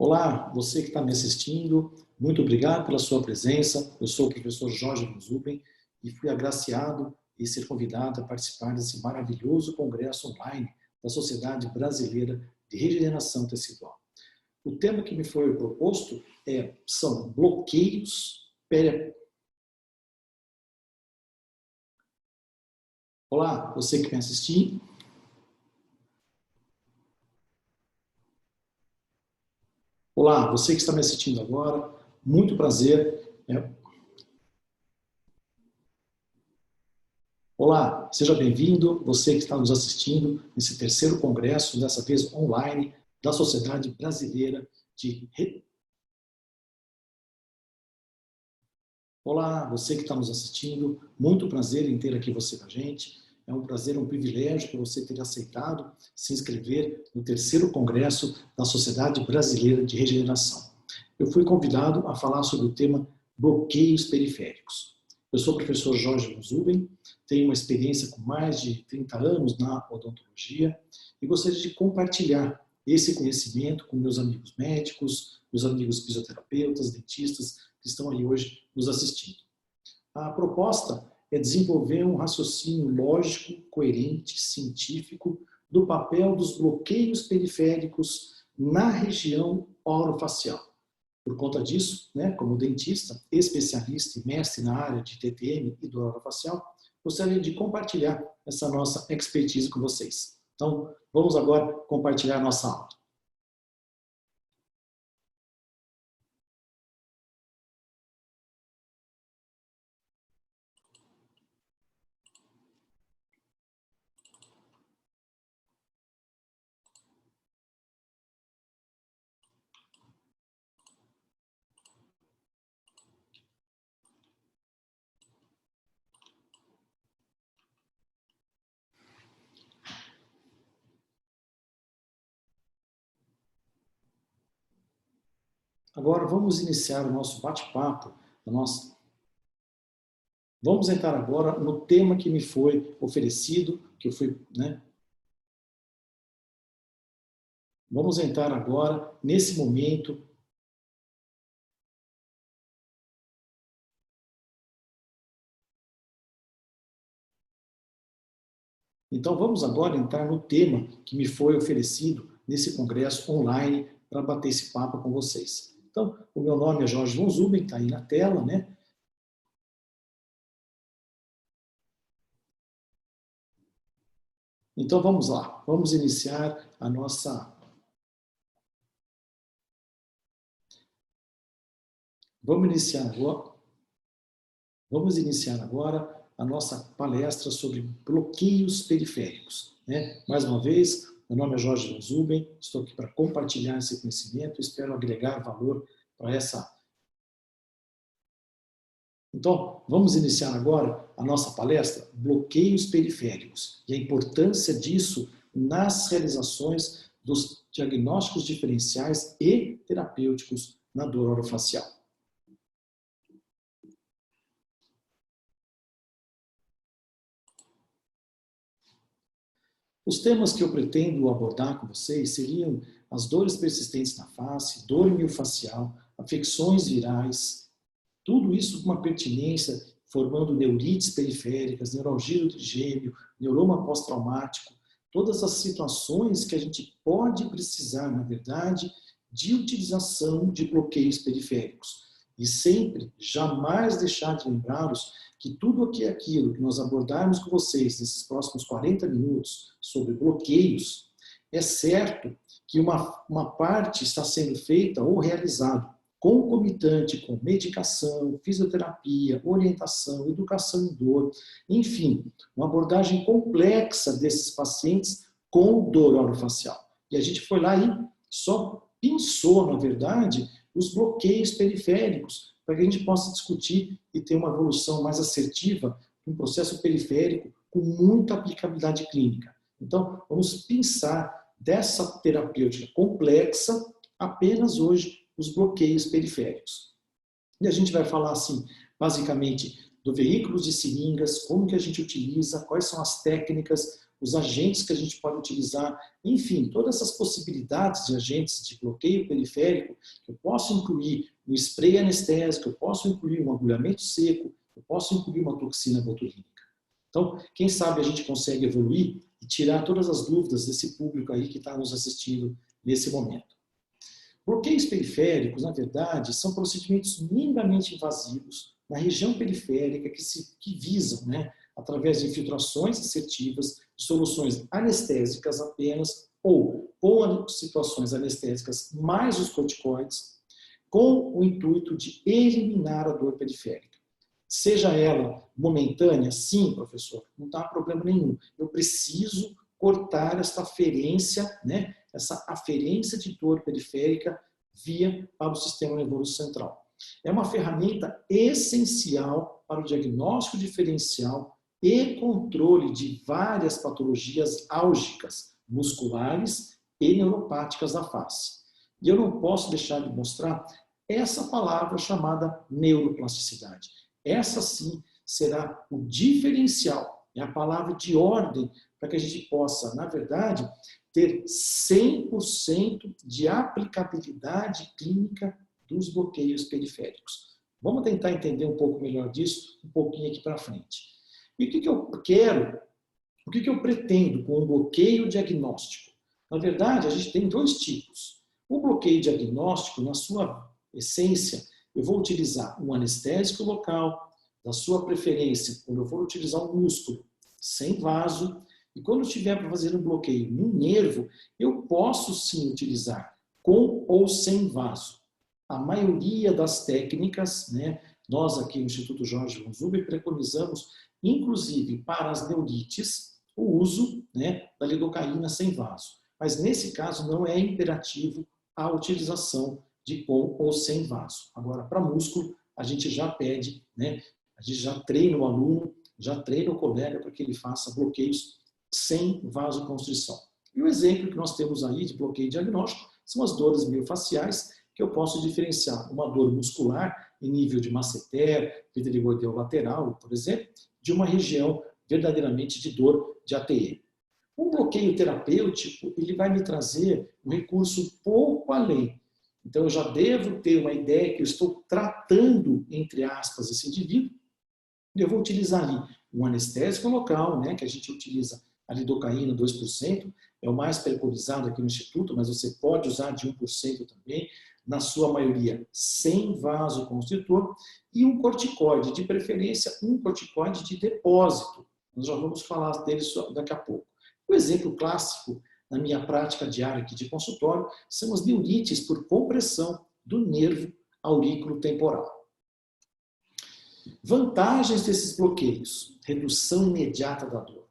Olá, você que está me assistindo, muito obrigado pela sua presença. Eu sou o professor Jorge Zuben e fui agraciado e ser convidado a participar desse maravilhoso congresso online da Sociedade Brasileira de Regeneração Tecidual. O tema que me foi proposto são bloqueios Olá, você que me assistiu. Olá, você que está me assistindo agora, muito prazer. Olá, seja bem-vindo, você que está nos assistindo nesse terceiro congresso, dessa vez online, da Sociedade Brasileira de... Olá, você que está nos assistindo, muito prazer em ter aqui você com a gente. É um prazer, um privilégio que você ter aceitado se inscrever no terceiro congresso da Sociedade Brasileira de Regeneração. Eu fui convidado a falar sobre o tema bloqueios periféricos. Eu sou o professor Jorge Zuben, tenho uma experiência com mais de 30 anos na odontologia e gostaria de compartilhar esse conhecimento com meus amigos médicos, meus amigos fisioterapeutas, dentistas que estão aí hoje nos assistindo. A proposta é desenvolver um raciocínio lógico, coerente, científico do papel dos bloqueios periféricos na região orofacial. Por conta disso, como dentista, especialista e mestre na área de TTM e dor orofacial, gostaria de compartilhar essa nossa expertise com vocês. Então, vamos agora compartilhar a nossa aula. Agora, vamos iniciar o nosso bate-papo. Vamos entrar agora no tema que me foi oferecido, Vamos entrar agora, nesse momento, Então, vamos agora entrar no tema que me foi oferecido nesse congresso online para bater esse papo com vocês. Então, o meu nome é Jorge von Zuben, está aí na tela, Então, vamos lá. Vamos iniciar a nossa... Vamos iniciar agora a nossa palestra sobre bloqueios periféricos. Mais uma vez, meu nome é Jorge von Zuben, estou aqui para compartilhar esse conhecimento, espero agregar valor para essa... Então, vamos iniciar agora a nossa palestra, bloqueios periféricos, e a importância disso nas realizações dos diagnósticos diferenciais e terapêuticos na dor orofacial. Os temas que eu pretendo abordar com vocês seriam as dores persistentes na face, dor miofascial, afecções virais, tudo isso com uma pertinência formando neurites periféricas, neuralgia do trigêmeo, neuroma pós-traumático, todas as situações que a gente pode precisar, na verdade, de utilização de bloqueios periféricos. E sempre, jamais deixar de lembrá-los que tudo aquilo que nós abordarmos com vocês nesses próximos 40 minutos sobre bloqueios, é certo que uma parte está sendo feita ou realizada concomitante com medicação, fisioterapia, orientação, educação em dor, enfim, uma abordagem complexa desses pacientes com dor orofacial. E a gente foi lá e só pensou, na verdade, os bloqueios periféricos, para que a gente possa discutir e ter uma evolução mais assertiva um processo periférico com muita aplicabilidade clínica. Então, vamos pensar dessa terapêutica complexa apenas hoje os bloqueios periféricos. E a gente vai falar, assim, basicamente, do veículo de seringas, como que a gente utiliza, quais são as técnicas, os agentes que a gente pode utilizar, enfim, todas essas possibilidades de agentes de bloqueio periférico, que eu posso incluir um spray anestésico, eu posso incluir um agulhamento seco, eu posso incluir uma toxina botulínica. Então, quem sabe a gente consegue evoluir e tirar todas as dúvidas desse público aí que está nos assistindo nesse momento. Bloqueios periféricos, na verdade, são procedimentos minimamente invasivos na região periférica que visam, né, através de infiltrações assertivas, de soluções anestésicas apenas, ou com situações anestésicas mais os corticoides, com o intuito de eliminar a dor periférica. Seja ela momentânea, sim, professor, não está problema nenhum. Eu preciso cortar essa aferência, né, essa aferência de dor periférica via para o sistema nervoso central. É uma ferramenta essencial para o diagnóstico diferencial e controle de várias patologias álgicas, musculares e neuropáticas da face. E eu não posso deixar de mostrar essa palavra chamada neuroplasticidade. Essa sim será o diferencial, é a palavra de ordem para que a gente possa, na verdade, ter 100% de aplicabilidade clínica dos bloqueios periféricos. Vamos tentar entender um pouco melhor disso um pouquinho aqui para frente. E o que eu quero, o que eu pretendo com um bloqueio diagnóstico? Na verdade, a gente tem dois tipos. O bloqueio diagnóstico, na sua essência, eu vou utilizar um anestésico local, da sua preferência, quando eu for utilizar um músculo sem vaso, e quando eu estiver para fazer um bloqueio no nervo, eu posso sim utilizar com ou sem vaso. A maioria das técnicas, né, nós aqui no Instituto Jorge von Zuber preconizamos, inclusive para as neurites, o uso, né, da lidocaína sem vaso. Mas nesse caso não é imperativo a utilização de com ou sem vaso. Agora, para músculo, a gente já pede, né, a gente já treina o aluno, já treina o colega para que ele faça bloqueios sem vasoconstrição. E o exemplo que nós temos aí de bloqueio diagnóstico são as dores miofaciais, que eu posso diferenciar uma dor muscular em nível de masseter, vitiligoideu lateral, por exemplo, de uma região verdadeiramente de dor de ATE. Um bloqueio terapêutico, ele vai me trazer um recurso pouco além. Então, eu já devo ter uma ideia que eu estou tratando, entre aspas, esse indivíduo, e eu vou utilizar ali um anestésico local, né, que a gente utiliza a lidocaína 2%, é o mais preconizado aqui no Instituto, mas você pode usar de 1% também, na sua maioria sem vasoconstritor, e um corticoide, de preferência um corticoide de depósito. Nós já vamos falar dele daqui a pouco. O exemplo clássico na minha prática diária aqui de consultório são as neurites por compressão do nervo aurículo temporal. Vantagens desses bloqueios: redução imediata da dor,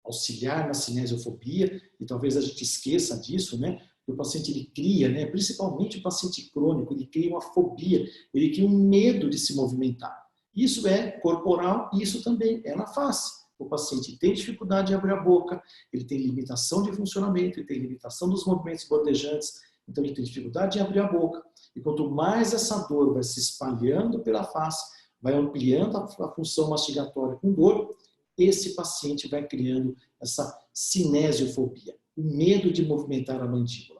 auxiliar na cinesiofobia, e talvez a gente esqueça disso, né? O paciente ele cria, né? Principalmente o paciente crônico, ele cria uma fobia, ele cria um medo de se movimentar. Isso é corporal e isso também é na face. O paciente tem dificuldade de abrir a boca, ele tem limitação de funcionamento, ele tem limitação dos movimentos bordejantes, então ele tem dificuldade de abrir a boca. E quanto mais essa dor vai se espalhando pela face, vai ampliando a função mastigatória com dor, esse paciente vai criando essa cinesiofobia, o medo de movimentar a mandíbula.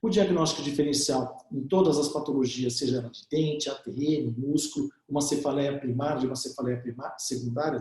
O diagnóstico diferencial em todas as patologias, seja ela de dente, ATM, músculo, uma cefaleia primária, uma cefaleia secundária,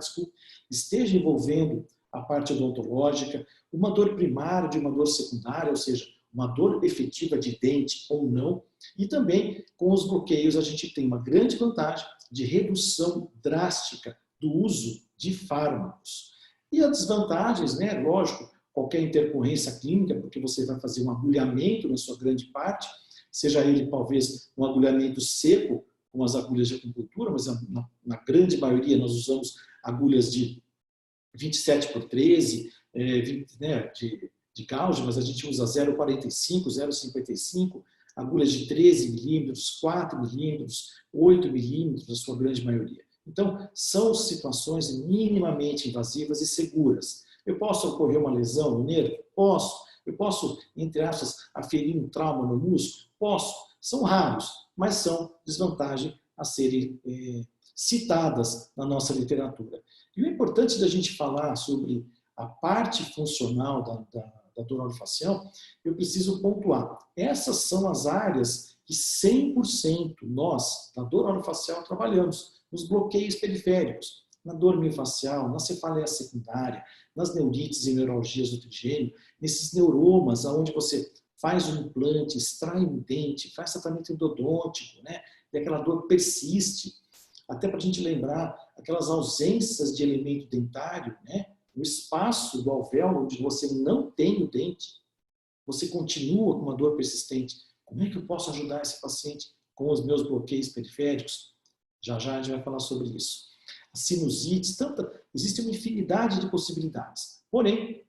esteja envolvendo a parte odontológica, uma dor primária de uma dor secundária, ou seja, uma dor efetiva de dente ou não, e também com os bloqueios a gente tem uma grande vantagem de redução drástica do uso de fármacos. E as desvantagens, né, lógico, qualquer intercorrência clínica, porque você vai fazer um agulhamento na sua grande parte, seja ele talvez um agulhamento seco, com as agulhas de acupuntura, mas na grande maioria nós usamos agulhas de 27 por 13, né, de gauge, mas a gente usa 0,45, 0,55, agulhas de 13 milímetros, 4 milímetros, 8 milímetros, na sua grande maioria. Então, são situações minimamente invasivas e seguras. Eu posso ocorrer uma lesão no nervo? Posso. Eu posso, entre aspas, aferir um trauma no músculo? Posso. São raros, mas são desvantagens a serem citadas na nossa literatura. E o importante da gente falar sobre a parte funcional da dor orofacial, eu preciso pontuar. Essas são as áreas que 100% nós, da dor orofacial, trabalhamos. Nos bloqueios periféricos, na dor miofascial, na cefaleia secundária, nas neurites e neuralgias do trigêmeo, nesses neuromas, onde você faz um implante, extrai um dente, faz tratamento endodôntico, né? E aquela dor persiste. Até para a gente lembrar aquelas ausências de elemento dentário, né? O espaço do alvéolo onde você não tem o dente, você continua com uma dor persistente. Como é que eu posso ajudar esse paciente com os meus bloqueios periféricos? Já já a gente vai falar sobre isso. As sinusites, existe uma infinidade de possibilidades. Porém,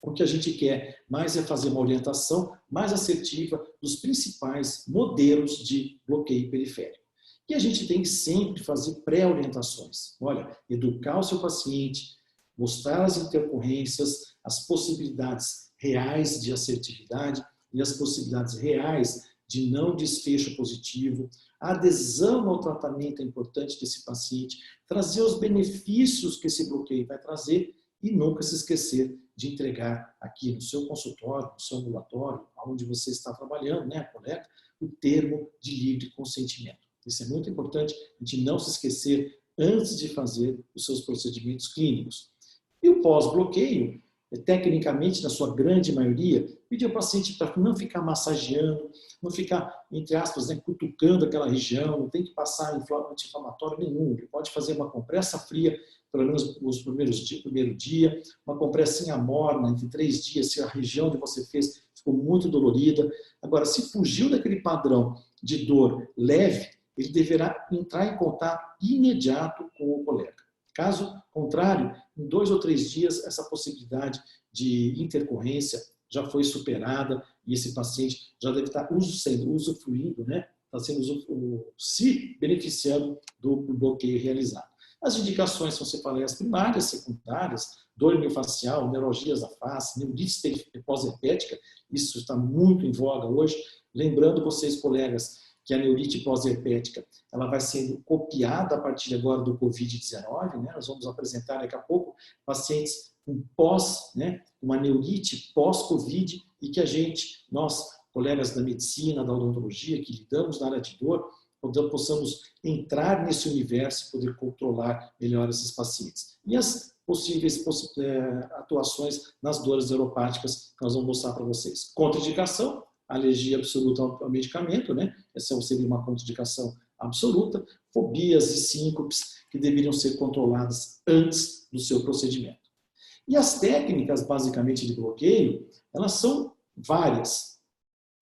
o que a gente quer mais é fazer uma orientação mais assertiva dos principais modelos de bloqueio periférico. E a gente tem que sempre fazer pré-orientações. Olha, educar o seu paciente, mostrar as intercorrências, as possibilidades reais de assertividade e as possibilidades reais de não desfecho positivo. A adesão ao tratamento é importante desse paciente, trazer os benefícios que esse bloqueio vai trazer e nunca se esquecer de entregar aqui no seu consultório, no seu ambulatório, onde você está trabalhando, né, colega, o termo de livre consentimento. Isso é muito importante, a gente não se esquecer antes de fazer os seus procedimentos clínicos. E o pós-bloqueio, tecnicamente, na sua grande maioria, pedir ao paciente para não ficar massageando, não ficar, entre aspas, né, cutucando aquela região, não tem que passar anti-inflamatório nenhum. Ele pode fazer uma compressa fria, pelo menos nos primeiro dia, uma compressinha morna entre 3 dias, se a região que você fez ficou muito dolorida. Agora, se fugiu daquele padrão de dor leve, ele deverá entrar em contato imediato com o colega. Caso contrário, em 2 ou 3 dias, essa possibilidade de intercorrência já foi superada e esse paciente já deve estar sendo usufruindo, né? Está sendo se beneficiando do bloqueio realizado. As indicações são cefaleias primárias, secundárias, dor miofascial, neuralgias da face, neurite pós-herpética, isso está muito em voga hoje. Lembrando vocês, colegas, que a neurite pós-herpética ela vai sendo copiada a partir agora do Covid-19, né? Nós vamos apresentar daqui a pouco pacientes com uma neurite pós-Covid e que nós, colegas da medicina, da odontologia, que lidamos na área de dor, possamos entrar nesse universo e poder controlar melhor esses pacientes. E as possíveis atuações nas dores neuropáticas que nós vamos mostrar para vocês. Contraindicação, alergia absoluta ao medicamento, né? Essa seria uma contraindicação absoluta. Fobias e síncopes que deveriam ser controladas antes do seu procedimento. E as técnicas, basicamente, de bloqueio, elas são várias.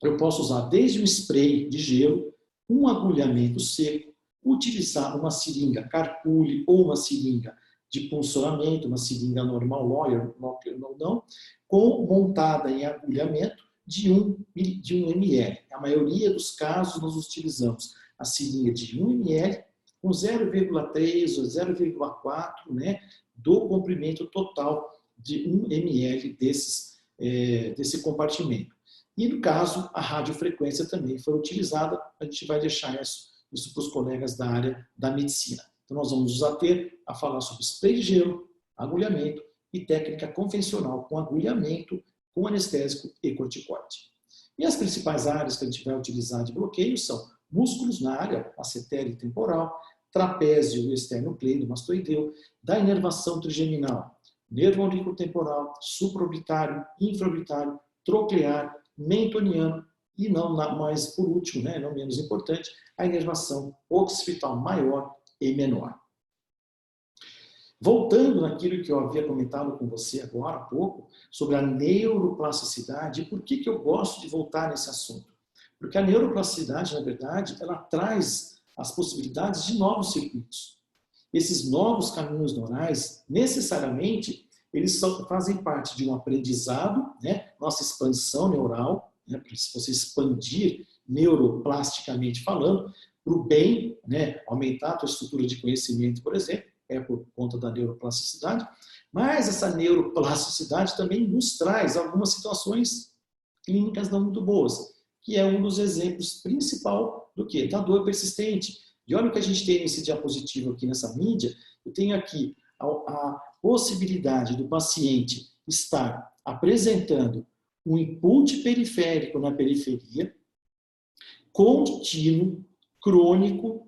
Eu posso usar desde um spray de gelo, um agulhamento seco, utilizar uma seringa carpule ou uma seringa de puncionamento, uma seringa normal, Lawyer, não, montada em agulhamento de 1 ml. A maioria dos casos nós utilizamos a seringa de 1 ml com 0,3 ou 0,4, né, do comprimento total de 1 ml desse compartimento. E no caso, a radiofrequência também foi utilizada, a gente vai deixar isso para os colegas da área da medicina. Então nós vamos nos ater a falar sobre spray de gelo, agulhamento e técnica convencional com agulhamento, com anestésico e corticoide. E as principais áreas que a gente vai utilizar de bloqueio são músculos na área acetério temporal, trapézio externo-cleido mastoideu, da inervação trigeminal, nervo auriculotemporal, supraorbitário, infraorbitário, troclear, mentoniano e não mais por último, né, não menos importante, a inervação occipital maior e menor. Voltando naquilo que eu havia comentado com você agora há pouco, sobre a neuroplasticidade, e por que eu gosto de voltar nesse assunto? Porque a neuroplasticidade, na verdade, ela traz as possibilidades de novos circuitos. Esses novos caminhos neurais, necessariamente, eles fazem parte de um aprendizado, né? Nossa expansão neural, né? Se você expandir neuroplasticamente falando, para o bem, né? Aumentar a tua estrutura de conhecimento, por exemplo, é por conta da neuroplasticidade, mas essa neuroplasticidade também nos traz algumas situações clínicas não muito boas, que é um dos exemplos principal do quê? Da dor persistente. E olha o que a gente tem nesse diapositivo aqui nessa mídia, eu tenho aqui possibilidade do paciente estar apresentando um input periférico na periferia, contínuo, crônico,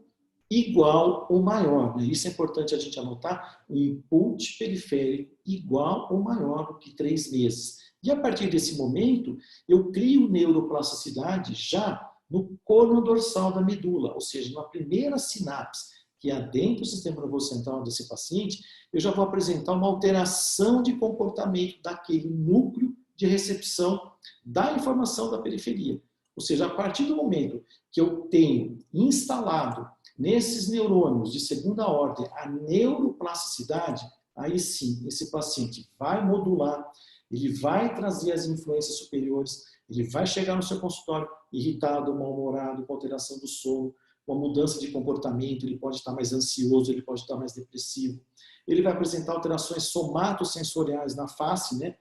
igual ou maior. Né? Isso é importante a gente anotar, um input periférico igual ou maior do que 3 meses. E a partir desse momento, eu crio neuroplasticidade já no corno dorsal da medula, ou seja, na primeira sinapse, que é dentro do sistema nervoso central desse paciente, eu já vou apresentar uma alteração de comportamento daquele núcleo de recepção da informação da periferia. Ou seja, a partir do momento que eu tenho instalado nesses neurônios de segunda ordem a neuroplasticidade, aí sim, esse paciente vai modular, ele vai trazer as influências superiores, ele vai chegar no seu consultório irritado, mal-humorado, com alteração do sono, com mudança de comportamento, ele pode estar mais ansioso, ele pode estar mais depressivo. Ele vai apresentar alterações somatosensoriais na face, né?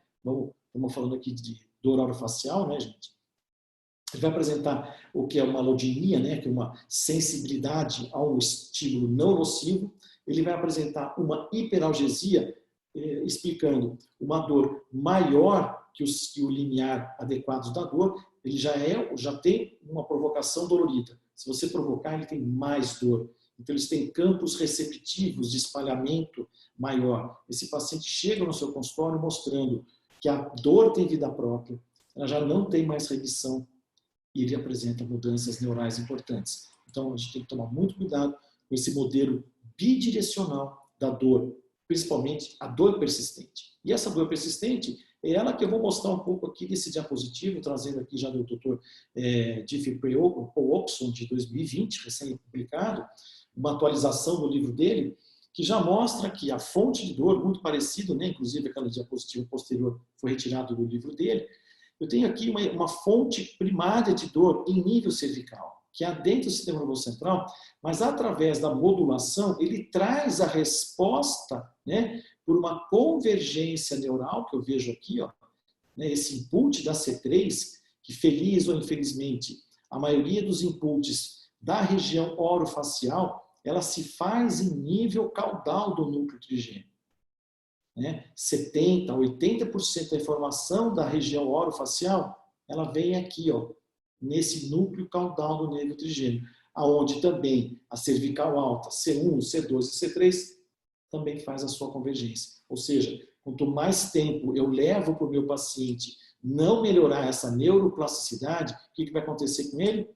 Estamos falando aqui de dor orofacial, né, gente? Ele vai apresentar o que é uma alodinia, né, que é uma sensibilidade a um estímulo não nocivo. Ele vai apresentar uma hiperalgesia, explicando uma dor maior que o limiar adequado da dor. Ele já tem uma provocação dolorida. Se você provocar, ele tem mais dor. Então, eles têm campos receptivos de espalhamento maior. Esse paciente chega no seu consultório mostrando que a dor tem vida própria, ela já não tem mais remissão, e ele apresenta mudanças neurais importantes. Então, a gente tem que tomar muito cuidado com esse modelo bidirecional da dor, principalmente a dor persistente. E essa dor persistente é ela que eu vou mostrar um pouco aqui desse diapositivo, trazendo aqui já do Dr. Jeffrey Paul-Oxon, de 2020, recém-publicado, uma atualização do livro dele, que já mostra que a fonte de dor, muito parecido, né? Inclusive aquela diapositiva posterior foi retirado do livro dele. Eu tenho aqui uma fonte primária de dor em nível cervical, que é dentro do sistema nervoso central, mas através da modulação, ele traz a resposta, né, por uma convergência neural, que eu vejo aqui, ó, né, esse input da C3, que feliz ou infelizmente, a maioria dos inputs da região orofacial, ela se faz em nível caudal do núcleo trigêmeo. 70%, 80% da informação da região orofacial, ela vem aqui, ó, nesse núcleo caudal do nervo trigêmeo, aonde também a cervical alta, C1, C2 e C3, também faz a sua convergência. Ou seja, quanto mais tempo eu levo para o meu paciente não melhorar essa neuroplasticidade, o que vai acontecer com ele?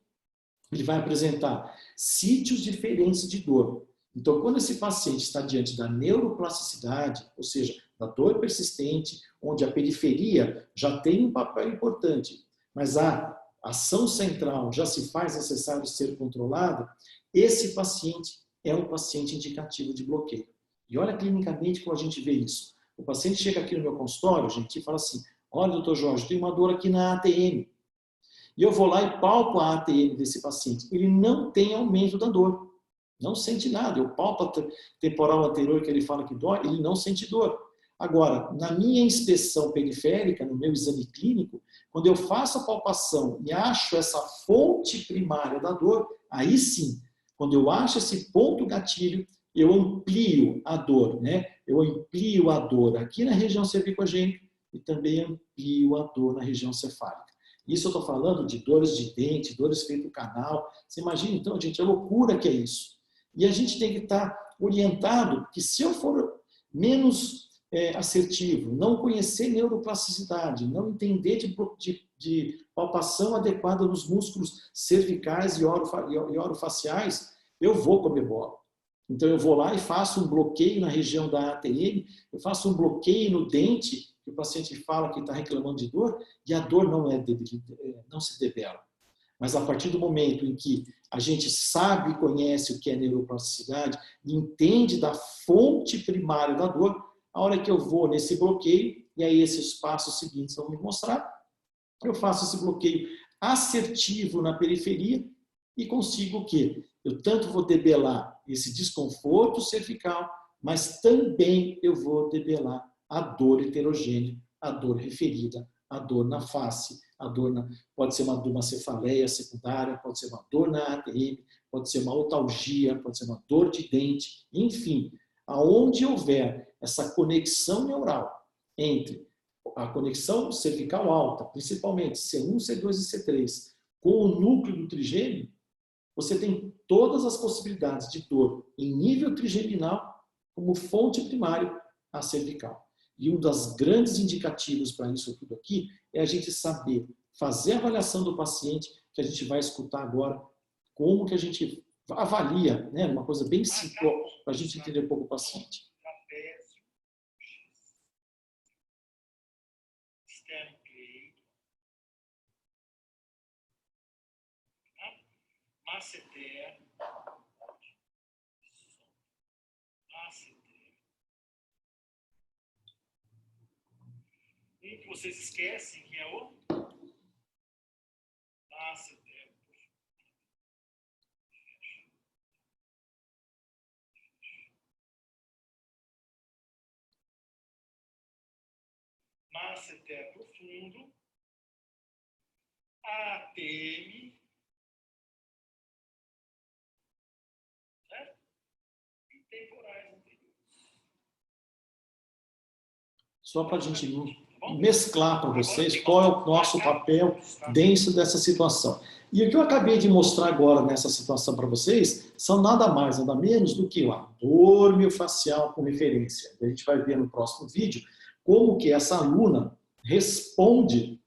Ele vai apresentar sítios diferentes de dor. Então, quando esse paciente está diante da neuroplasticidade, ou seja, da dor persistente, onde a periferia já tem um papel importante, mas a ação central já se faz necessário ser controlada, esse paciente é um paciente indicativo de bloqueio. E olha clinicamente como a gente vê isso. O paciente chega aqui no meu consultório, gente, e fala assim, olha, doutor Jorge, tem uma dor aqui na ATM. E eu vou lá e palpo a ATM desse paciente. Ele não tem aumento da dor. Não sente nada. Eu palpo a temporal anterior que ele fala que dói, ele não sente dor. Agora, na minha inspeção periférica, no meu exame clínico, quando eu faço a palpação e acho essa fonte primária da dor, aí sim, quando eu acho esse ponto gatilho, eu amplio a dor, né? Eu amplio a dor aqui na região cervicogênica e também amplio a dor na região cefálica. Isso eu estou falando de dores de dente, dores feito canal. Você imagina, então, gente, a loucura que é isso. E a gente tem que estar orientado que se eu for menos assertivo, não conhecer neuroplasticidade, não entender de palpação adequada nos músculos cervicais e orofaciais, eu vou comer bola. Então eu vou lá e faço um bloqueio na região da ATM, eu faço um bloqueio no dente, que o paciente fala que está reclamando de dor, e a dor não se debela. Mas a partir do momento em que a gente sabe e conhece o que é neuroplasticidade, e entende da fonte primária da dor, a hora que eu vou nesse bloqueio, e aí esses passos seguintes vão me mostrar, eu faço esse bloqueio assertivo na periferia e consigo o quê? Eu tanto vou debelar esse desconforto cervical, mas também eu vou debelar a dor heterogênea, a dor referida, a dor na face, pode ser uma cefaleia secundária, pode ser uma dor na ATM, pode ser uma otalgia, pode ser uma dor de dente, enfim, Aonde houver essa conexão neural entre a conexão cervical alta, principalmente C1, C2 e C3, com o núcleo do trigêmeo, você tem todas as possibilidades de dor em nível trigeminal como fonte primária a cervical. E um dos grandes indicativos para isso tudo aqui é a gente saber fazer a avaliação do paciente, que a gente vai escutar agora, como que a gente avalia, né, uma coisa bem simples, para a gente entender um pouco o paciente. Masseter, um que vocês esquecem que é o masseter. Masseter profundo, ATM, certo? E temporais anteriores. Só para a gente mesclar para vocês qual é o nosso papel dentro dessa situação. E o que eu acabei de mostrar agora nessa situação para vocês são nada mais, nada menos do que a dor miofascial com referência. A gente vai ver no próximo vídeo como que essa aluna responde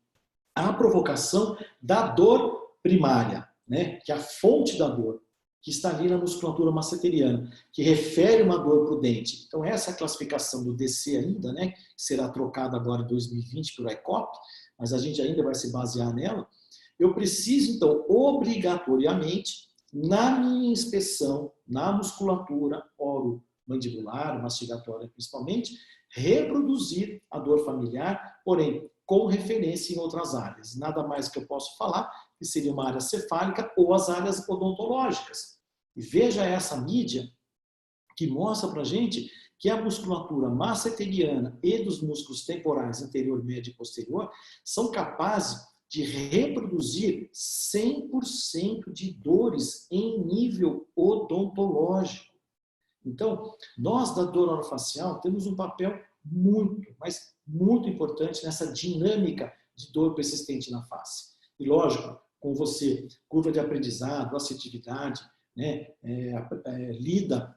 à provocação da dor primária, né? Que é a fonte da dor, que está ali na musculatura masseteriana, que refere uma dor para o dente. Então, essa classificação do DC ainda, né, que será trocada agora em 2020 pelo ICOP, mas a gente ainda vai se basear nela, eu preciso, então, obrigatoriamente, na minha inspeção, na musculatura oromandibular, mastigatória principalmente, reproduzir a dor familiar, porém, com referência em outras áreas. Nada mais que eu posso falar, que seria uma área cefálica ou as áreas odontológicas. E veja essa mídia que mostra para a gente que a musculatura masseteriana e dos músculos temporais anterior, médio e posterior são capazes de reproduzir 100% de dores em nível odontológico. Então, nós da dor orofacial temos um papel muito, mas muito importante nessa dinâmica de dor persistente na face. E lógico, com você, curva de aprendizado, assertividade, né, lida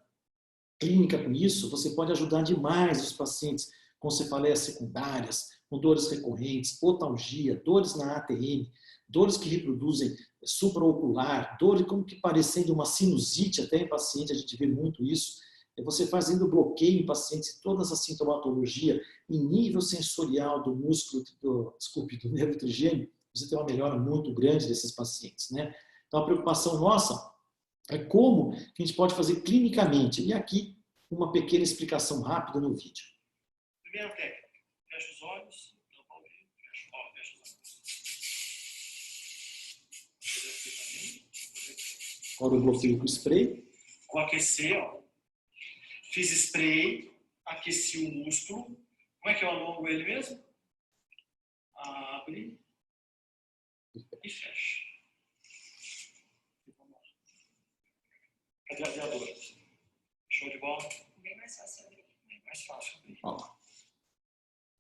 clínica com isso, você pode ajudar demais os pacientes com cefaleias secundárias, com dores recorrentes, otalgia, dores na ATM, dores que reproduzem supraocular, dores como que parecendo uma sinusite até em paciente, a gente vê muito isso. É você fazendo bloqueio em pacientes, toda essa sintomatologia em nível sensorial do músculo, do nervo trigêmeo, você tem uma melhora muito grande desses pacientes, né? Então a preocupação nossa é como que a gente pode fazer clinicamente. E aqui, uma pequena explicação rápida no vídeo. Primeira técnica, fecha os olhos, fecha os olhos. Agora o bloqueio com spray. Vou aquecer, ó. Fiz spray, aqueci o músculo. Como é que eu alongo ele mesmo? Abre e fecha. Cadê a dor? Show de bola? Bem mais fácil abrir. Bem mais fácil abrir. Ó.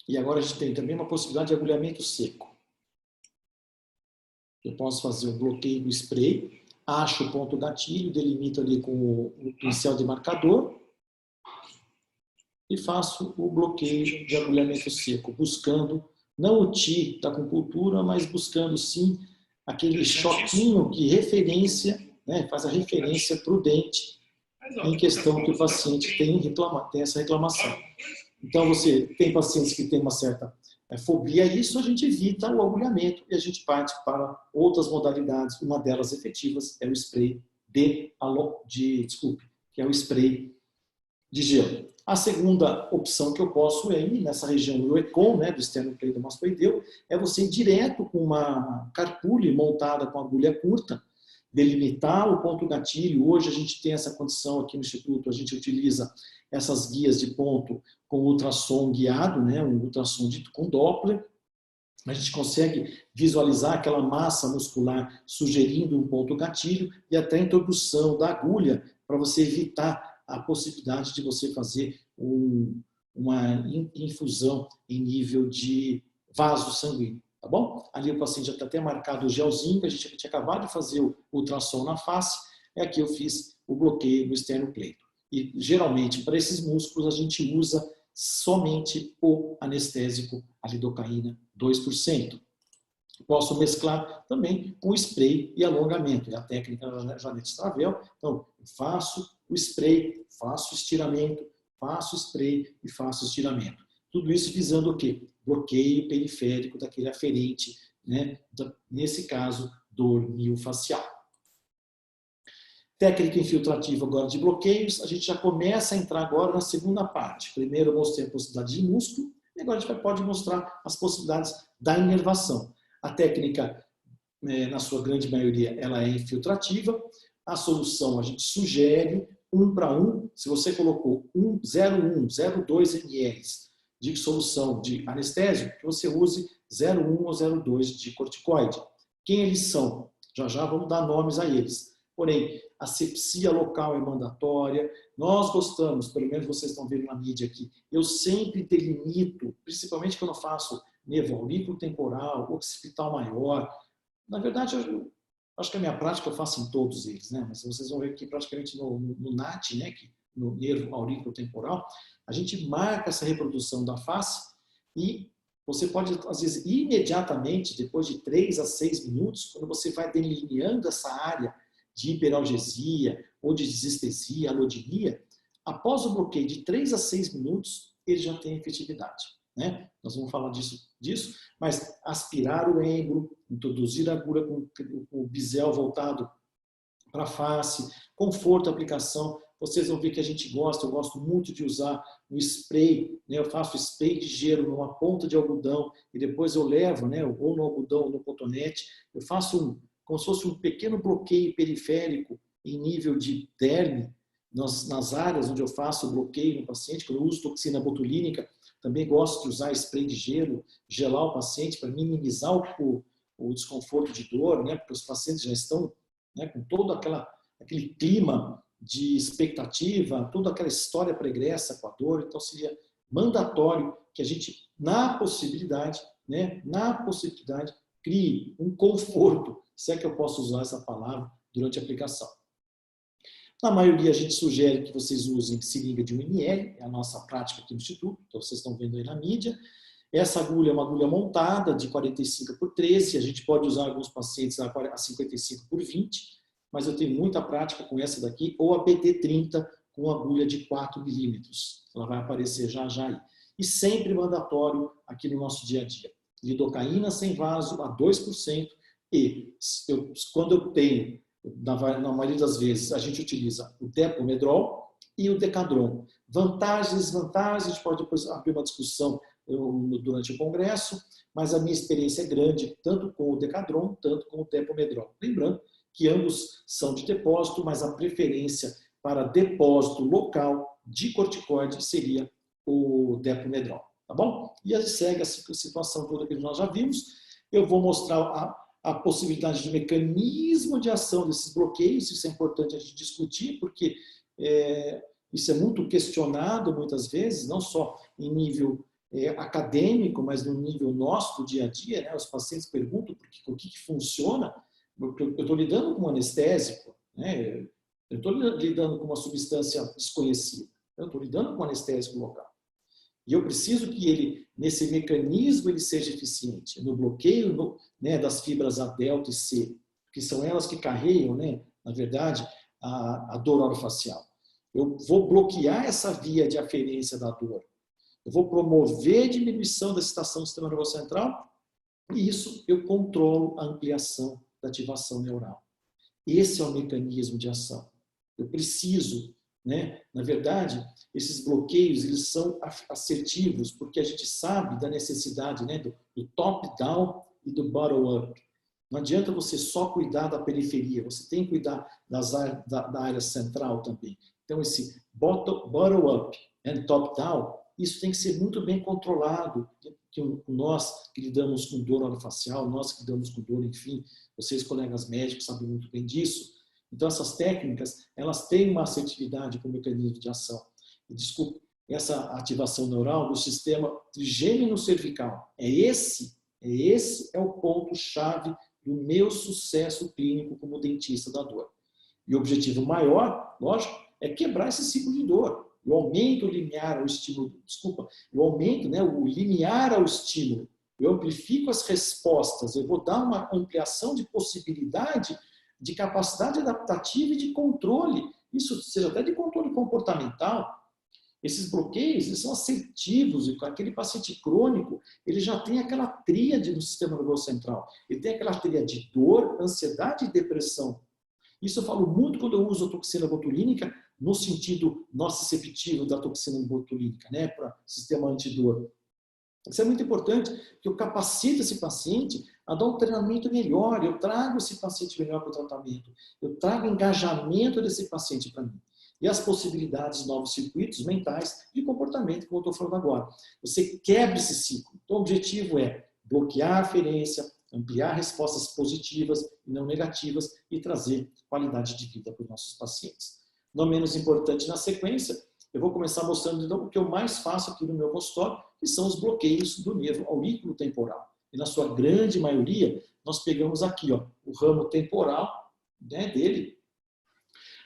E agora a gente tem também uma possibilidade de agulhamento seco. Eu posso fazer o bloqueio do spray, acho o ponto gatilho, delimito ali com o pincel de marcador e faço o bloqueio de agulhamento seco, buscando, não o TI da acupuntura, mas buscando sim aquele choquinho que referência, né, faz a referência para o dente em questão que o paciente tem essa reclamação. Então, você tem pacientes que têm uma certa fobia a isso, a gente evita o agulhamento e a gente parte para outras modalidades. Uma delas efetivas é o spray que é o spray de gelo. A segunda opção que eu posso é ir nessa região do ECOM, né, do esternocleidomastoideu, é você ir direto com uma carpule montada com agulha curta, delimitar o ponto gatilho. Hoje a gente tem essa condição aqui no Instituto, a gente utiliza essas guias de ponto com ultrassom guiado, né, um ultrassom com Doppler. A gente consegue visualizar aquela massa muscular sugerindo um ponto gatilho e até a introdução da agulha para você evitar a possibilidade de você fazer uma infusão em nível de vaso sanguíneo, tá bom? Ali o paciente já está até marcado o gelzinho, que a gente tinha acabado de fazer o ultrassom na face, e aqui eu fiz o bloqueio no esternocleito. E geralmente, para esses músculos, a gente usa somente o anestésico, a lidocaína 2%. Posso mesclar também com spray e alongamento, é a técnica da Janete Stravel. Então, eu faço o spray, faço estiramento, faço spray e faço estiramento. Tudo isso visando o quê? Bloqueio periférico daquele aferente, né? Nesse caso, dor miofascial. Técnica infiltrativa agora de bloqueios, a gente já começa a entrar agora na segunda parte. Primeiro eu mostrei a possibilidade de músculo, e agora a gente pode mostrar as possibilidades da inervação. A técnica, na sua grande maioria, ela é infiltrativa. A solução a gente sugere 1 para 1. Se você colocou 0,1, 0,2 ml de solução de anestésio, que você use 0,1 ou 0,2 de corticoide. Quem eles são? Já já vamos dar nomes a eles. Porém, a asepsia local é mandatória. Nós gostamos, pelo menos vocês estão vendo na mídia aqui, eu sempre delimito, principalmente quando eu faço nervo auriculotemporal, occipital maior. Na verdade, eu acho que a minha prática eu faço em todos eles, né? Mas vocês vão ver aqui praticamente no NAT, né? No nervo auriculotemporal, a gente marca essa reprodução da face e você pode, às vezes, imediatamente, depois de 3 a 6 minutos, quando você vai delineando essa área de hiperalgesia ou de desestesia, alodinia, após o bloqueio de 3 a 6 minutos, ele já tem efetividade, né? Nós vamos falar disso, mas aspirar o êmbolo, introduzir a agulha com o bisel voltado para a face, conforto, aplicação, vocês vão ver que a gente gosta, eu gosto muito de usar o spray, né? Eu faço spray de gelo numa ponta de algodão e depois eu levo, né? Ou no algodão ou no cotonete, eu faço como se fosse um pequeno bloqueio periférico em nível de derme, nas áreas onde eu faço o bloqueio no paciente, quando eu uso toxina botulínica, também gosto de usar spray de gelo, gelar o paciente para minimizar o desconforto de dor, né? Porque os pacientes já estão, né, com todo aquele clima de expectativa, toda aquela história pregressa com a dor, então seria mandatório que a gente, na possibilidade, crie um conforto, se é que eu posso usar essa palavra, durante a aplicação. Na maioria, a gente sugere que vocês usem seringa de 1 ml, é a nossa prática aqui no Instituto, então vocês estão vendo aí na mídia. Essa agulha é uma agulha montada de 45 por 13, a gente pode usar em alguns pacientes a 55 por 20, mas eu tenho muita prática com essa daqui, ou a PT30 com agulha de 4 milímetros. Ela vai aparecer já já aí. E sempre mandatório aqui no nosso dia a dia. Lidocaína sem vaso a 2%, e quando eu tenho, na maioria das vezes, a gente utiliza o Depomedrol e o Decadron. Vantagens e desvantagens, a gente pode depois abrir uma discussão durante o congresso, mas a minha experiência é grande, tanto com o Decadron, tanto com o Depomedrol. Lembrando que ambos são de depósito, mas a preferência para depósito local de corticoide seria o Depomedrol, tá bom? E aí segue a situação toda que nós já vimos. Eu vou mostrar a possibilidade de mecanismo de ação desses bloqueios, isso é importante a gente discutir, porque isso é muito questionado muitas vezes, não só em nível acadêmico, mas no nível nosso, do dia a dia, né? Os pacientes perguntam o que funciona. Eu estou lidando com um anestésico, né? Eu estou lidando com uma substância desconhecida, eu estou lidando com um anestésico local. E eu preciso que ele, nesse mecanismo, ele seja eficiente. No bloqueio das fibras A, delta e C, que são elas que carregam, né, na verdade, a dor orofacial. Eu vou bloquear essa via de aferência da dor. Eu vou promover diminuição da excitação do sistema nervoso central e isso eu controlo a ampliação da ativação neural. Esse é o mecanismo de ação. Eu preciso, né? Na verdade, esses bloqueios eles são assertivos porque a gente sabe da necessidade, né, do top-down e do bottom-up. Não adianta você só cuidar da periferia, você tem que cuidar da área central também. Então, esse bottom-up e top-down, isso tem que ser muito bem controlado. Nós que lidamos com dor orofacial, nós que lidamos com dor, enfim, vocês, colegas médicos, sabem muito bem disso. Então, essas técnicas, elas têm uma assertividade com o mecanismo de ação. E, desculpa, essa ativação neural do sistema trigêmino cervical. Esse é o ponto-chave do meu sucesso clínico como dentista da dor. E o objetivo maior, lógico, é quebrar esse ciclo de dor. Eu aumento o limiar ao estímulo, eu aumento, né, o limiar ao estímulo. Eu amplifico as respostas, eu vou dar uma ampliação de possibilidade de capacidade adaptativa e de controle. Isso seja até de controle comportamental. Esses bloqueios, eles são assertivos, e aquele paciente crônico, ele já tem aquela tríade no sistema nervoso central. Ele tem aquela tríade de dor, ansiedade e depressão. Isso eu falo muito quando eu uso a toxina botulínica no sentido nociceptivo da toxina botulínica, né, para sistema antidor. Isso é muito importante, porque eu capacito esse paciente a dar um treinamento melhor, eu trago esse paciente melhor para o tratamento, eu trago engajamento desse paciente para mim. E as possibilidades de novos circuitos mentais de comportamento, como eu estou falando agora. Você quebra esse ciclo. Então, o objetivo é bloquear a aferência, ampliar respostas positivas e não negativas e trazer qualidade de vida para os nossos pacientes. Não menos importante, na sequência, eu vou começar mostrando então, o que eu mais faço aqui no meu consultório, que são os bloqueios do nervo aurículo temporal. E na sua grande maioria, nós pegamos aqui ó, o ramo temporal, né, dele.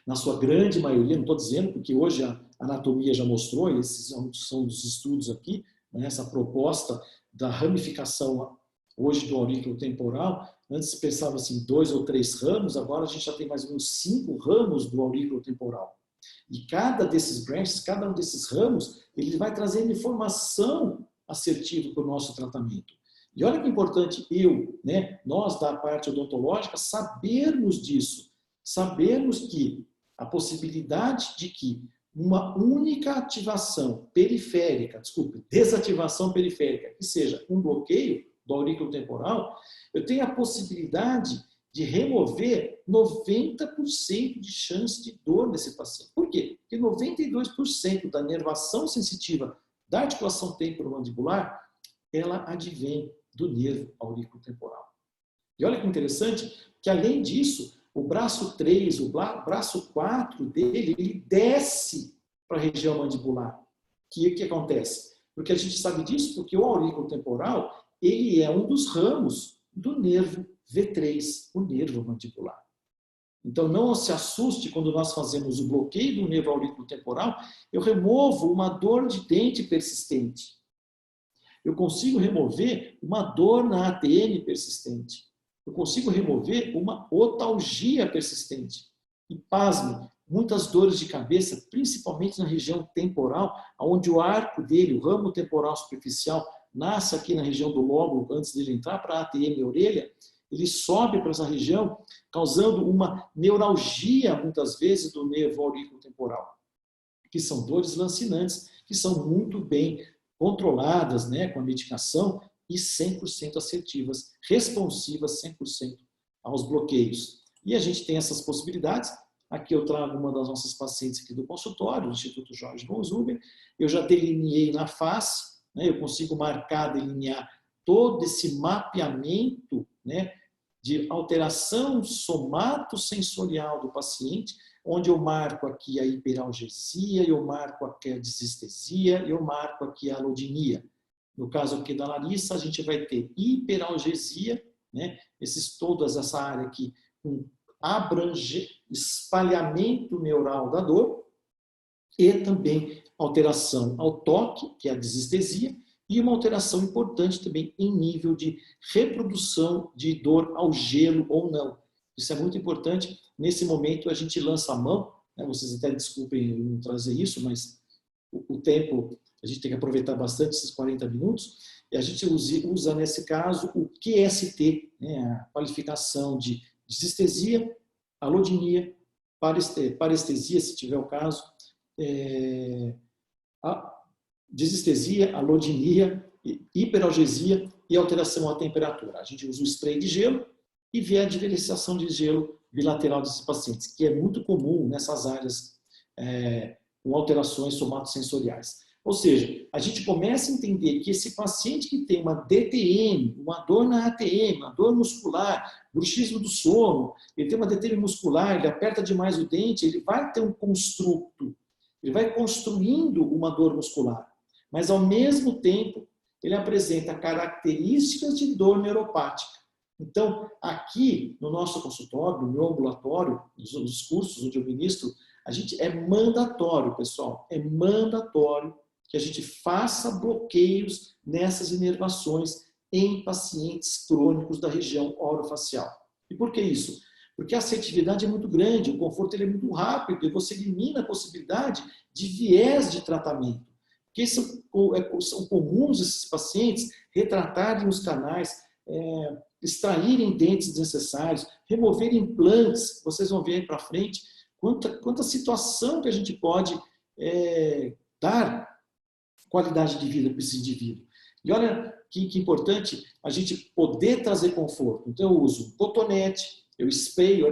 Na sua grande maioria, não estou dizendo, porque hoje a anatomia já mostrou, e esses são os estudos aqui, né, essa proposta da ramificação hoje do aurículo temporal. Antes se pensava assim, 2 ou 3 ramos, agora a gente já tem mais ou menos 5 ramos do aurículo temporal. E cada desses branches, cada um desses ramos, ele vai trazendo informação assertiva para o nosso tratamento. E olha que importante né, nós da parte odontológica, sabermos disso. Sabermos que a possibilidade de que uma única ativação periférica, desativação periférica, que seja um bloqueio do aurículo temporal, eu tenho a possibilidade de remover 90% de chance de dor nesse paciente. Por quê? Porque 92% da nervação sensitiva da articulação temporomandibular, ela advém do nervo aurículo temporal. E olha que interessante, que além disso, o braço 3, o braço 4 dele, ele desce para a região mandibular. O que acontece? Porque a gente sabe disso, porque o aurículo temporal, ele é um dos ramos do nervo V3, o nervo mandibular. Então, não se assuste quando nós fazemos o bloqueio do nervo aurículo temporal, eu removo uma dor de dente persistente. Eu consigo remover uma dor na ATM persistente. Eu consigo remover uma otalgia persistente. E, pasme, muitas dores de cabeça, principalmente na região temporal, onde o arco dele, o ramo temporal superficial, nasce aqui na região do lóbulo, antes de ele entrar para a ATM e orelha, ele sobe para essa região, causando uma neuralgia, muitas vezes, do nervo aurículo temporal, que são dores lancinantes, que são muito bem controladas, né, com a medicação e 100% assertivas, responsivas 100% aos bloqueios. E a gente tem essas possibilidades. Aqui eu trago uma das nossas pacientes aqui do consultório, do Instituto Jorge von Zuber. Eu já delineei na face, né, eu consigo marcar, delinear todo esse mapeamento, né, de alteração somatosensorial do paciente, onde eu marco aqui a hiperalgesia, eu marco aqui a desestesia, eu marco aqui a alodinia. No caso aqui da Larissa, a gente vai ter hiperalgesia, né? Toda essa área aqui, com espalhamento neural da dor, e também alteração ao toque, que é a desestesia, e uma alteração importante também em nível de reprodução de dor ao gelo ou não. Isso é muito importante. Nesse momento, a gente lança a mão, né? Vocês até desculpem não trazer isso, mas o tempo, a gente tem que aproveitar bastante esses 40 minutos, e a gente usa, nesse caso, o QST, né? A qualificação de desestesia, alodinia, parestesia, se tiver o caso, desestesia, alodinia, hiperalgesia e alteração à temperatura. A gente usa o spray de gelo e vê a diferenciação de gelo bilateral desses pacientes, que é muito comum nessas áreas com alterações somatosensoriais. Ou seja, a gente começa a entender que esse paciente que tem uma DTM, uma dor na ATM, uma dor muscular, bruxismo do sono, ele tem uma DTM muscular, ele aperta demais o dente, ele vai ter um construto, ele vai construindo uma dor muscular. Mas, ao mesmo tempo, ele apresenta características de dor neuropática. Então, aqui no nosso consultório, no meu ambulatório, nos cursos onde eu ministro, a gente é mandatório, pessoal, é mandatório que a gente faça bloqueios nessas inervações em pacientes crônicos da região orofacial. E por que isso? Porque a assertividade é muito grande, o conforto ele é muito rápido e você elimina a possibilidade de viés de tratamento. Porque são comuns esses pacientes retratarem os canais, extraírem dentes desnecessários, removerem implantes. Vocês vão ver aí para frente quanta situação que a gente pode dar qualidade de vida para esse indivíduo. E olha que importante a gente poder trazer conforto. Então eu uso cotonete, eu espeio,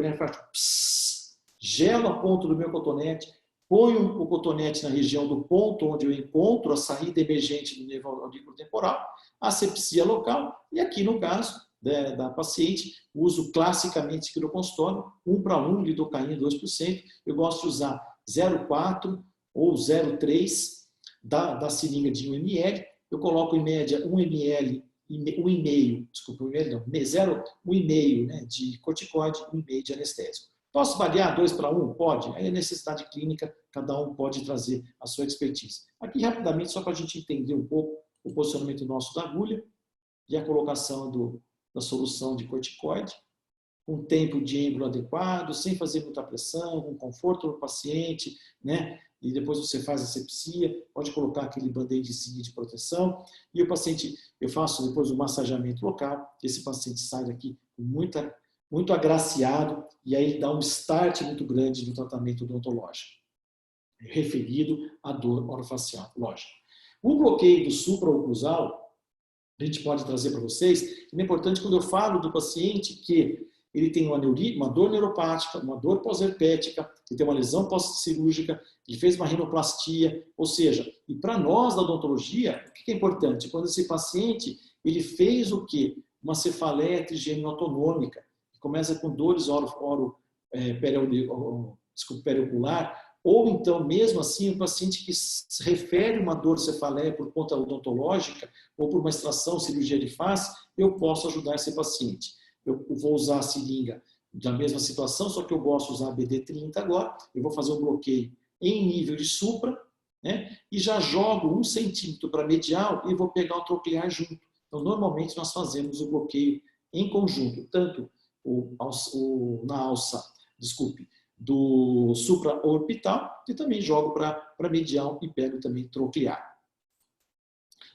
gelo a ponta do meu cotonete, ponho o cotonete na região do ponto onde eu encontro a saída emergente do nervo audículo temporal, asepsia local, e aqui no caso da paciente, uso classicamente aqui no consultório, 1:1, lidocaína 2%, eu gosto de usar 0,4 ou 0,3 da seringa de 1 ml, eu coloco em média 1 ml, 1,5, desculpa, 1,5, né, de corticoide, 1,5 de anestésico. Posso variar 2:1? Pode. Aí é necessidade clínica, cada um pode trazer a sua expertise. Aqui, rapidamente, só para a gente entender um pouco o posicionamento nosso da agulha e a colocação da solução de corticoide, com tempo de êmbolo adequado, sem fazer muita pressão, com conforto no paciente, né? E depois você faz a asepsia, pode colocar aquele band-aidzinho de proteção, e o paciente, eu faço depois o massageamento local, esse paciente sai daqui muito agraciado, e aí dá um start muito grande no tratamento odontológico, referido à dor orofacial, lógico. O bloqueio do supraoclusal, a gente pode trazer para vocês, é importante quando eu falo do paciente que ele tem uma dor neuropática, uma dor pós-herpética, ele tem uma lesão pós-cirúrgica, ele fez uma rinoplastia, ou seja, e para nós da odontologia, o que é importante? Quando esse paciente, ele fez o quê? Uma cefaleia trigêmeo autonômica, que começa com dores periocular, ou então, mesmo assim, o paciente que se refere uma dor cefaleia por conta odontológica, ou por uma extração, cirurgia de face, eu posso ajudar esse paciente. Eu vou usar a seringa da mesma situação, só que eu gosto de usar a BD30 agora, eu vou fazer um bloqueio em nível de supra, né? E já jogo 1 centímetro para medial e vou pegar o troclear junto. Então, normalmente, nós fazemos o bloqueio em conjunto, tanto na alça, do supraorbital, e também jogo para medial e pego também troclear.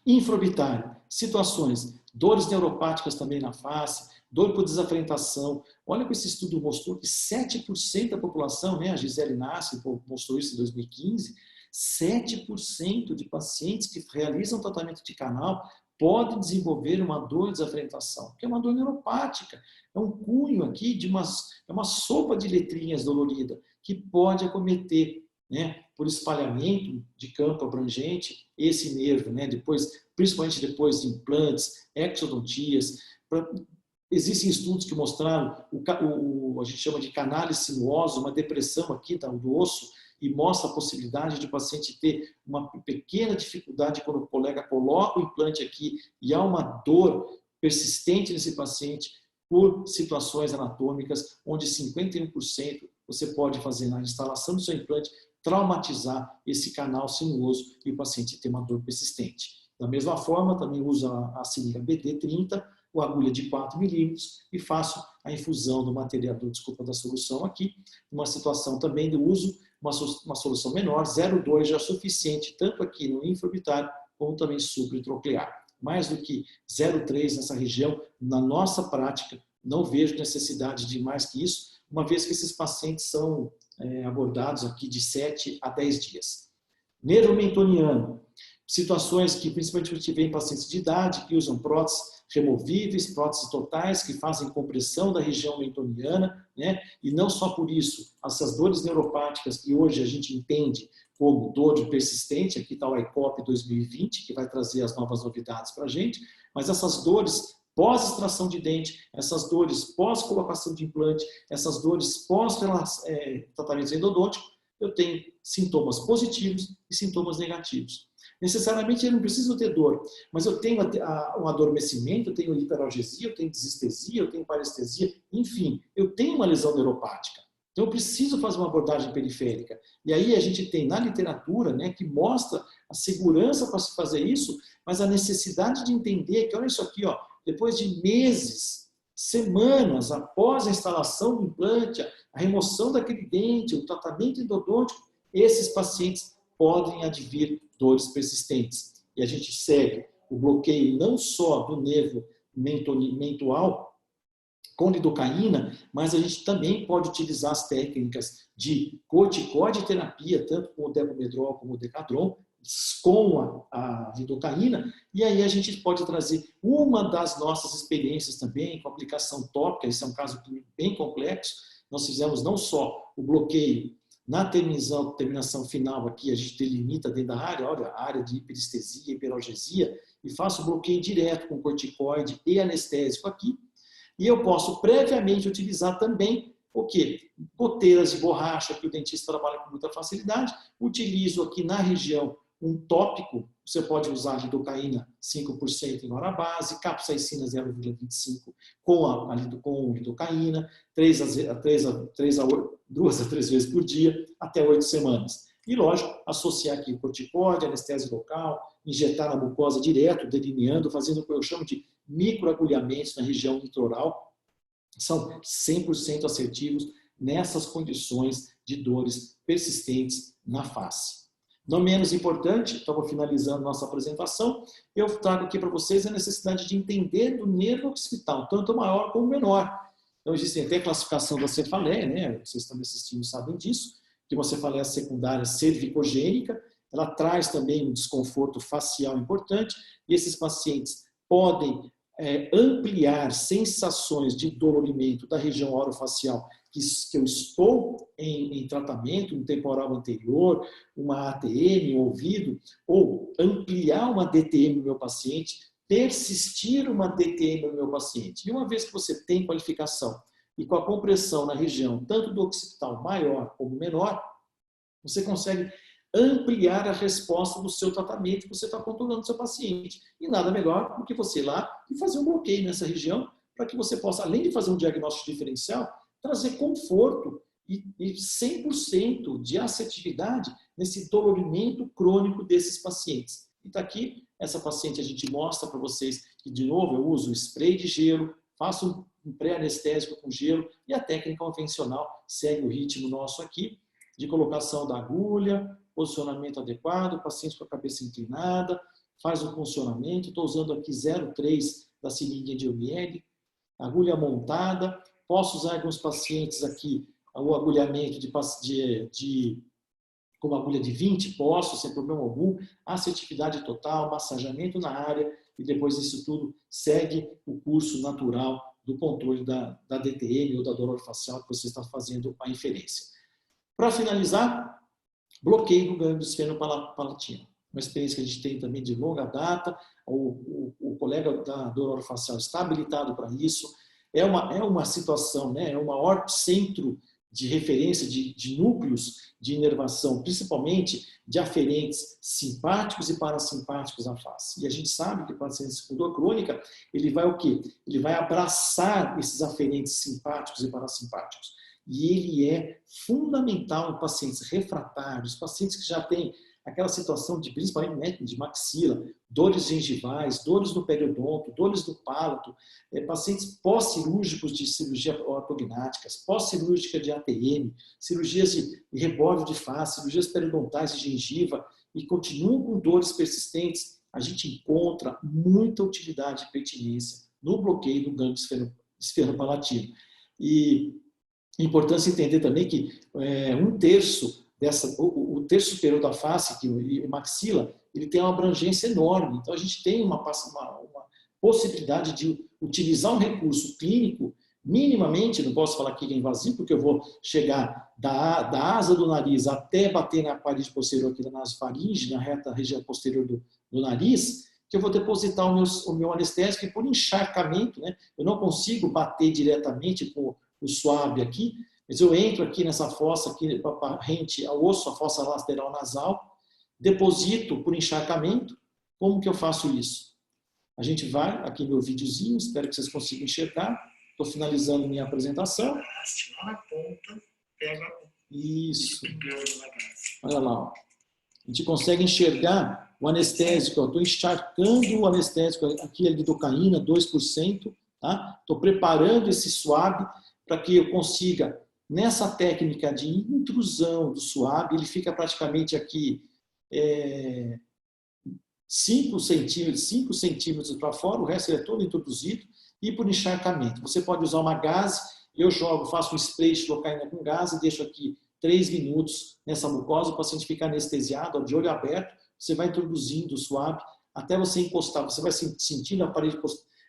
Infraorbitário, situações, dores neuropáticas também na face, dor por desafrentação. Olha que esse estudo mostrou que 7% da população, né, a Gisele Nassi mostrou isso em 2015, 7% de pacientes que realizam tratamento de canal podem desenvolver uma dor de desafrentação, que é uma dor neuropática. É um cunho aqui é uma sopa de letrinhas dolorida que pode acometer, né, por espalhamento de campo abrangente esse nervo, né, principalmente depois de implantes, exodontias. Existem estudos que mostraram a gente chama de canales sinuosos, uma depressão aqui do osso, e mostra a possibilidade de o paciente ter uma pequena dificuldade quando o colega coloca o implante aqui e há uma dor persistente nesse paciente por situações anatômicas, onde 51% você pode fazer na instalação do seu implante, traumatizar esse canal sinuoso e o paciente ter uma dor persistente. Da mesma forma, também uso a seringa BD30, ou agulha de 4 milímetros, e faço a infusão do material, da solução aqui, uma situação também de uso, uma solução menor, 0,2 já é suficiente, tanto aqui no infraorbitário, como também supratroclear. Mais do que 0,3 nessa região, na nossa prática, não vejo necessidade de mais que isso, uma vez que esses pacientes são abordados aqui de 7 a 10 dias. Nervo mentoniano, situações que principalmente a gente vê em pacientes de idade que usam prótese removíveis, próteses totais, que fazem compressão da região mentoniana, né? E não só por isso, essas dores neuropáticas que hoje a gente entende como dor persistente, aqui está o ICOP 2020, que vai trazer as novas novidades para a gente, mas essas dores pós-extração de dente, essas dores pós-colocação de implante, essas dores pós-tratamento endodôntico, eu tenho sintomas positivos e sintomas negativos. Necessariamente eu não preciso ter dor, mas eu tenho um adormecimento, eu tenho hiperalgesia, eu tenho desestesia, eu tenho parestesia, enfim, eu tenho uma lesão neuropática. Então eu preciso fazer uma abordagem periférica. E aí a gente tem na literatura, né, que mostra a segurança para se fazer isso, mas a necessidade de entender que, olha isso aqui, ó, depois de meses, semanas após a instalação do implante, a remoção daquele dente, o tratamento endodôntico, esses pacientes podem advir dores persistentes. E a gente segue o bloqueio não só do nervo mental com lidocaína, mas a gente também pode utilizar as técnicas de corticoide terapia, tanto com o depomedrol como o decadron, com a lidocaína, e aí a gente pode trazer uma das nossas experiências também com aplicação tópica, esse é um caso bem complexo. Nós fizemos não só o bloqueio na terminação final aqui, a gente delimita dentro da área, olha, a área de hiperestesia, hiperalgesia, e faço o bloqueio direto com corticoide e anestésico aqui. E eu posso previamente utilizar também o quê? Goteiras de borracha, que o dentista trabalha com muita facilidade. Utilizo aqui na região um tópico, você pode usar lidocaína 5% em hora base, capsaicina 0,25 com lidocaína, 2 a 3 vezes por dia, até 8 semanas. E, lógico, associar aqui o corticóide, anestesia local, injetar na mucosa direto, delineando, fazendo o que eu chamo de microagulhamentos na região litoral, são 100% assertivos nessas condições de dores persistentes na face. Não menos importante, estamos finalizando nossa apresentação, eu trago aqui para vocês a necessidade de entender do nervo occipital, tanto maior como menor. Então, existe até classificação da cefaleia, né? Vocês estão me assistindo sabem disso, que uma cefaleia secundária cervicogênica, ela traz também um desconforto facial importante, e esses pacientes podem ampliar sensações de dolorimento da região orofacial que eu estou em tratamento, um temporal anterior, uma ATM, um ouvido, ou ampliar uma DTM no meu paciente, persistir uma DTM no meu paciente. E uma vez que você tem qualificação e com a compressão na região, tanto do occipital maior como menor, você consegue ampliar a resposta do seu tratamento que você está controlando o seu paciente. E nada melhor do que você ir lá e fazer um bloqueio nessa região para que você possa, além de fazer um diagnóstico diferencial, trazer conforto e 100% de assertividade nesse dolorimento crônico desses pacientes. E está aqui, essa paciente a gente mostra para vocês que, de novo, eu uso spray de gelo, faço um pré-anestésico com gelo e a técnica convencional segue o ritmo nosso aqui, de colocação da agulha, posicionamento adequado, paciente com a cabeça inclinada, faz o funcionamento. Estou usando aqui 0,3 da seringa de ml, agulha montada. Posso usar em alguns pacientes aqui o agulhamento com uma agulha de 20, posso, sem problema algum, assertividade total, massageamento na área, e depois disso tudo segue o curso natural do controle da DTM ou da dor orofacial que você está fazendo a inferência. Para finalizar, bloqueio do gânglio esfenopalatino. Uma experiência que a gente tem também de longa data, o colega da dor orofacial está habilitado para isso. É uma situação, né? É o maior centro de referência de núcleos de inervação, principalmente de aferentes simpáticos e parasimpáticos à face. E a gente sabe que o paciente com dor crônica, ele vai o quê? Ele vai abraçar esses aferentes simpáticos e parasimpáticos. E ele é fundamental em pacientes refratários, pacientes que já têm aquela situação de, principalmente de maxila, dores gengivais, dores no periodonto, dores no palato, pacientes pós-cirúrgicos de cirurgia ortognáticas, pós-cirúrgica de ATM, cirurgias de rebólio de face, cirurgias periodontais de gengiva, e continuam com dores persistentes, a gente encontra muita utilidade e pertinência no bloqueio do gânglio esfenopalatino. E é importante entender também que um terço o terço superior da face, que o maxila, ele tem uma abrangência enorme. Então, a gente tem uma possibilidade de utilizar um recurso clínico minimamente, não posso falar aqui que é invasivo, porque eu vou chegar da asa do nariz até bater na parede posterior aqui da nasofaringe, na reta região posterior do nariz, que eu vou depositar o meu anestésico e por encharcamento, né? Eu não consigo bater diretamente com o suave aqui, mas eu entro aqui nessa fossa, aqui, rente ao osso, a fossa lateral nasal, deposito por encharcamento. Como que eu faço isso? A gente vai, aqui meu videozinho, espero que vocês consigam enxergar. Estou finalizando minha apresentação. Lá na ponta, pega isso. Olha lá. Ó. A gente consegue enxergar o anestésico. Estou encharcando o anestésico aqui, a lidocaína, 2%. Tá? Estou preparando esse suave para que eu consiga, nessa técnica de intrusão do suave, ele fica praticamente aqui 5 centímetros para fora, o resto é todo introduzido, e por encharcamento. Você pode usar uma gase, eu faço um spray de lidocaína com gás e deixo aqui 3 minutos nessa mucosa, o paciente fica anestesiado, de olho aberto, você vai introduzindo o suave até você encostar, você vai sentindo a parede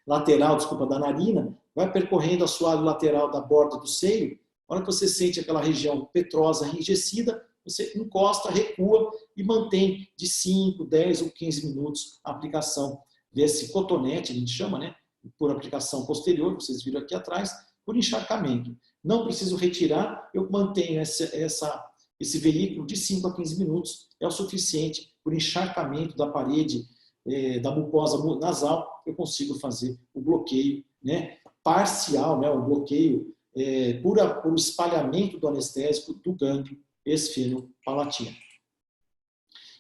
lateral, da narina, vai percorrendo a suave lateral da borda do seio, na hora que você sente aquela região petrosa enrijecida, você encosta, recua e mantém de 5, 10 ou 15 minutos a aplicação desse cotonete, a gente chama, né? Por aplicação posterior, vocês viram aqui atrás, por encharcamento. Não preciso retirar, eu mantenho esse veículo de 5 a 15 minutos, é o suficiente por encharcamento da parede da mucosa nasal, eu consigo fazer o bloqueio, né, parcial, né, o bloqueio por espalhamento do anestésico do gânglio esfenopalatino.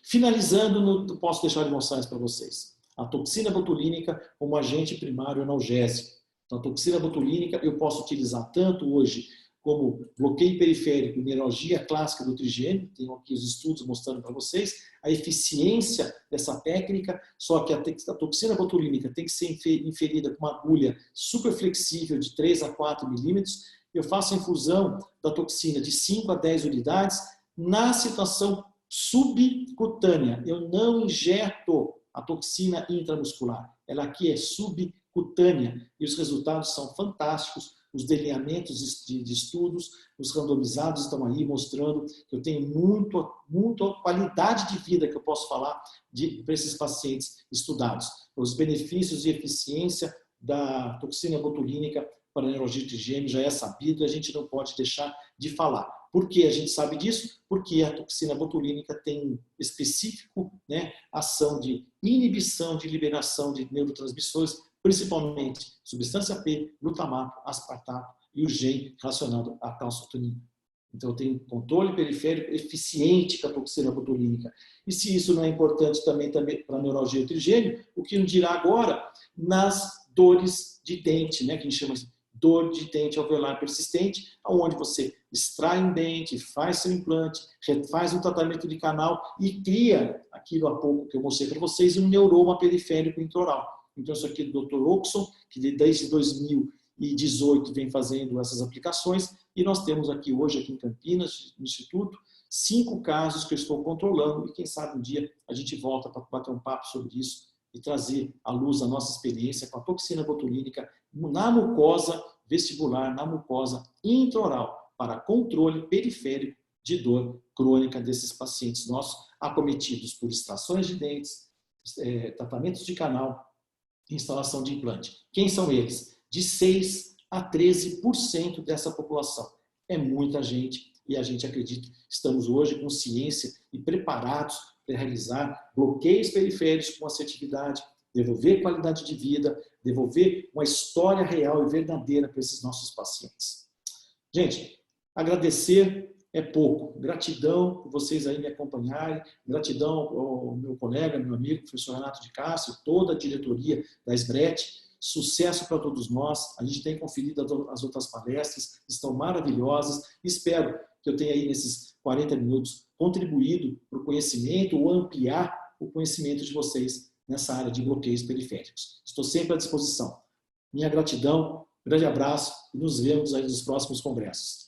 Finalizando, posso deixar de mostrar isso para vocês. A toxina botulínica como agente primário analgésico. Então, a toxina botulínica eu posso utilizar tanto hoje como bloqueio periférico, neuralgia clássica do trigêmeo, tenho aqui os estudos mostrando para vocês a eficiência dessa técnica, só que a toxina botulínica tem que ser inferida com uma agulha super flexível de 3 a 4 milímetros. Eu faço a infusão da toxina de 5 a 10 unidades na situação subcutânea. Eu não injeto a toxina intramuscular. Ela aqui é subcutânea e os resultados são fantásticos. Os delineamentos de estudos, os randomizados estão aí mostrando que eu tenho muita qualidade de vida que eu posso falar para esses pacientes estudados. Os benefícios e eficiência da toxina botulínica para a neuralgia trigêmeo já é sabido e a gente não pode deixar de falar. Por que a gente sabe disso? Porque a toxina botulínica tem específico, né, ação de inibição de liberação de neurotransmissores, principalmente substância P, glutamato, aspartato e o gene relacionado à calcitonina. Então, eu tenho controle periférico eficiente com a toxina botulínica. E se isso não é importante também para a neuralgia trigêmeo, o que nos dirá agora nas dores de dente, né, que a gente chama de dor de dente alveolar persistente, onde você extrai um dente, faz seu implante, faz um tratamento de canal e cria, aquilo há pouco que eu mostrei para vocês, um neuroma periférico intraoral. Então, isso aqui é do Dr. Oxon, que desde 2018 vem fazendo essas aplicações, e nós temos aqui hoje, aqui em Campinas, no Instituto, 5 casos que eu estou controlando, e quem sabe um dia a gente volta para bater um papo sobre isso e trazer à luz a nossa experiência com a toxina botulínica na mucosa vestibular, na mucosa intraoral, para controle periférico de dor crônica desses pacientes nossos, acometidos por extrações de dentes, tratamentos de canal, instalação de implante. Quem são eles? De 6 a 13% dessa população. É muita gente e a gente acredita, estamos hoje com ciência e preparados para realizar bloqueios periféricos com assertividade, devolver qualidade de vida, devolver uma história real e verdadeira para esses nossos pacientes. Gente, agradecer é pouco. Gratidão por vocês aí me acompanharem, gratidão ao meu colega, meu amigo, professor Renato de Castro, toda a diretoria da SBRET, sucesso para todos nós. A gente tem conferido as outras palestras, estão maravilhosas. Espero que eu tenha aí nesses 40 minutos contribuído para o conhecimento ou ampliar o conhecimento de vocês nessa área de bloqueios periféricos. Estou sempre à disposição. Minha gratidão, grande abraço e nos vemos aí nos próximos congressos.